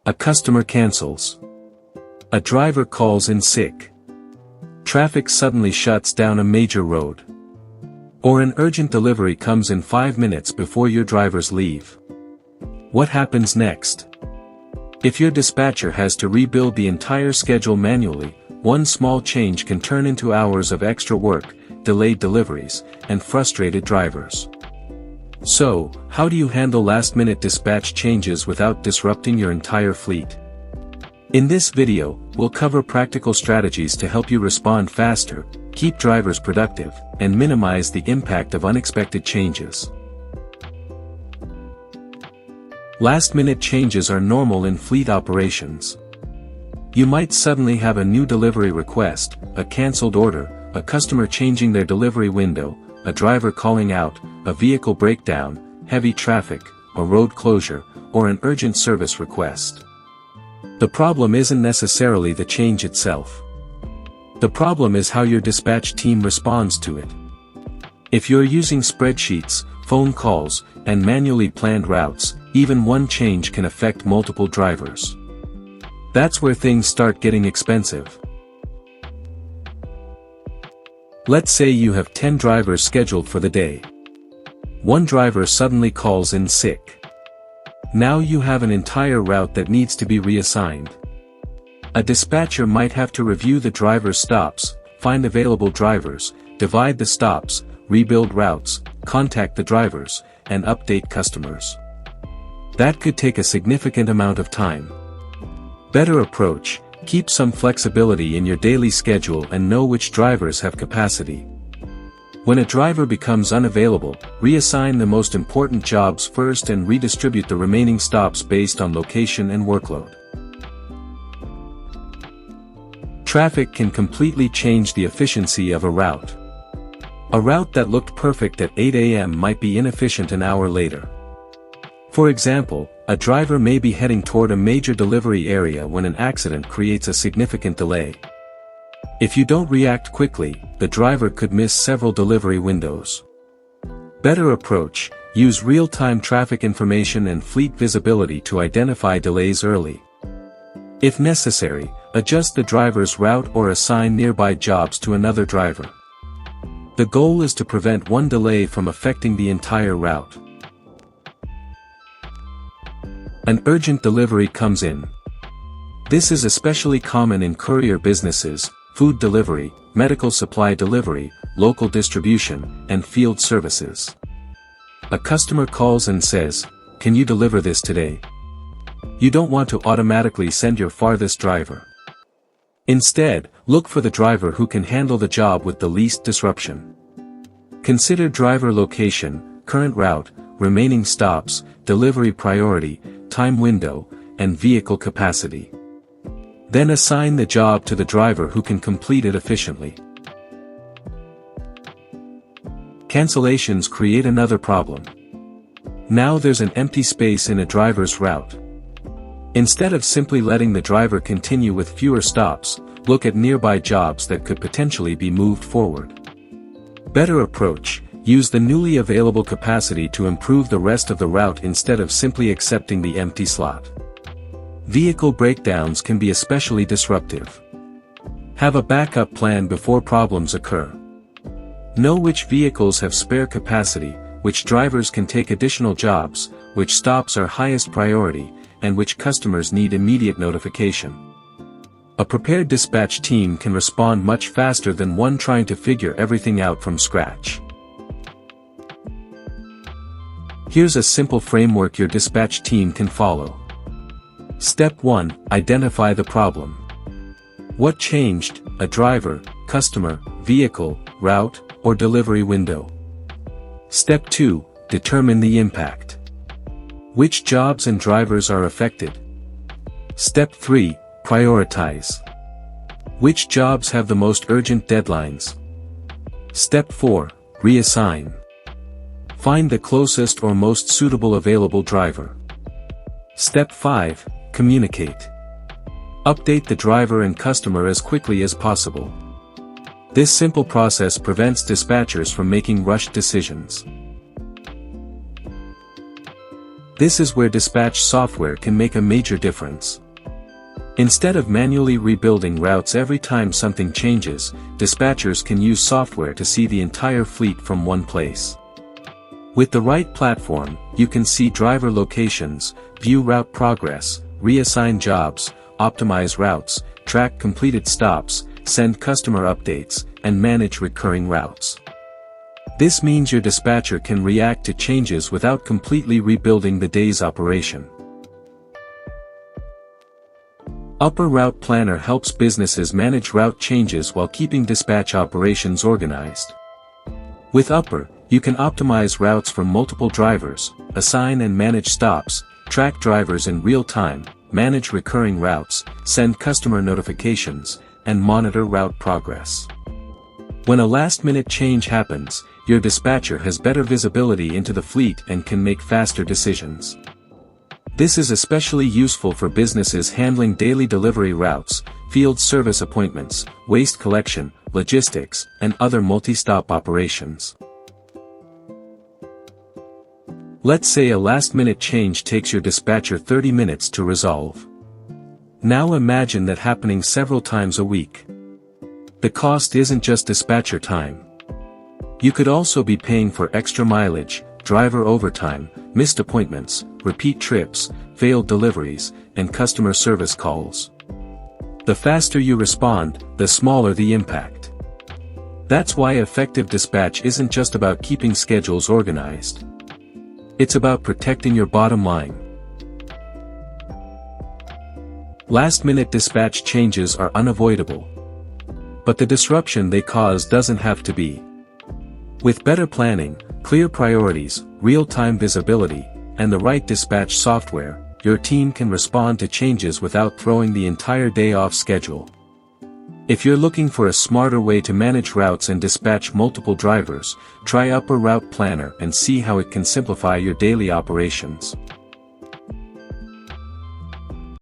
A customer cancels. A driver calls in sick. Traffic suddenly shuts down a major road. Or an urgent delivery comes in 5 minutes before your drivers leave. What happens next? If your dispatcher has to rebuild the entire schedule manually, one small change can turn into hours of extra work, delayed deliveries, and frustrated drivers. So, how do you handle last-minute dispatch changes without disrupting your entire fleet? In this video, we'll cover practical strategies to help you respond faster, keep drivers productive, and minimize the impact of unexpected changes. Last-minute changes are normal in fleet operations. You might suddenly have a new delivery request, a canceled order, a customer changing their delivery window, a driver calling out, a vehicle breakdown, heavy traffic, a road closure, or an urgent service request. The problem isn't necessarily the change itself. The problem is how your dispatch team responds to it. If you're using spreadsheets, phone calls, and manually planned routes, even one change can affect multiple drivers. That's where things start getting expensive. Let's say you have 10 drivers scheduled for the day. One driver suddenly calls in sick. Now you have an entire route that needs to be reassigned. A dispatcher might have to review the driver's stops, find available drivers, divide the stops, rebuild routes, contact the drivers, and update customers. That could take a significant amount of time. Better approach: keep some flexibility in your daily schedule and know which drivers have capacity. When a driver becomes unavailable, reassign the most important jobs first and redistribute the remaining stops based on location and workload. Traffic can completely change the efficiency of a route. A route that looked perfect at 8 a.m. might be inefficient an hour later. For example, a driver may be heading toward a major delivery area when an accident creates a significant delay. If you don't react quickly, the driver could miss several delivery windows. Better approach: use real-time traffic information and fleet visibility to identify delays early. If necessary, adjust the driver's route or assign nearby jobs to another driver. The goal is to prevent one delay from affecting the entire route. An urgent delivery comes in. This is especially common in courier businesses, food delivery, medical supply delivery, local distribution, and field services. A customer calls and says, "Can you deliver this today?" You don't want to automatically send your farthest driver. Instead, look for the driver who can handle the job with the least disruption. Consider driver location, current route, remaining stops, delivery priority, time window, and vehicle capacity. Then assign the job to the driver who can complete it efficiently. Cancellations create another problem. Now there's an empty space in a driver's route. Instead of simply letting the driver continue with fewer stops, look at nearby jobs that could potentially be moved forward. Better approach: use the newly available capacity to improve the rest of the route instead of simply accepting the empty slot. Vehicle breakdowns can be especially disruptive. Have a backup plan before problems occur. Know which vehicles have spare capacity, which drivers can take additional jobs, which stops are highest priority, and which customers need immediate notification. A prepared dispatch team can respond much faster than one trying to figure everything out from scratch. Here's a simple framework your dispatch team can follow. Step 1. Identify the problem. What changed: a driver, customer, vehicle, route, or delivery window? Step 2. Determine the impact. Which jobs and drivers are affected? Step 3. Prioritize. Which jobs have the most urgent deadlines? Step 4. Reassign. Find the closest or most suitable available driver. Step 5. Communicate. Update the driver and customer as quickly as possible. This simple process prevents dispatchers from making rushed decisions. This is where dispatch software can make a major difference. Instead of manually rebuilding routes every time something changes, dispatchers can use software to see the entire fleet from one place. With the right platform, you can see driver locations, view route progress, reassign jobs, optimize routes, track completed stops, send customer updates, and manage recurring routes. This means your dispatcher can react to changes without completely rebuilding the day's operation. Upper Route Planner helps businesses manage route changes while keeping dispatch operations organized. With Upper, you can optimize routes for multiple drivers, assign and manage stops, track drivers in real time, manage recurring routes, send customer notifications, and monitor route progress. When a last-minute change happens, your dispatcher has better visibility into the fleet and can make faster decisions. This is especially useful for businesses handling daily delivery routes, field service appointments, waste collection, logistics, and other multi-stop operations. Let's say a last-minute change takes your dispatcher 30 minutes to resolve. Now imagine that happening several times a week. The cost isn't just dispatcher time. You could also be paying for extra mileage, driver overtime, missed appointments, repeat trips, failed deliveries, and customer service calls. The faster you respond, the smaller the impact. That's why effective dispatch isn't just about keeping schedules organized. It's about protecting your bottom line. Last-minute dispatch changes are unavoidable. But the disruption they cause doesn't have to be. With better planning, clear priorities, real-time visibility, and the right dispatch software, your team can respond to changes without throwing the entire day off schedule. If you're looking for a smarter way to manage routes and dispatch multiple drivers, try Upper Route Planner and see how it can simplify your daily operations.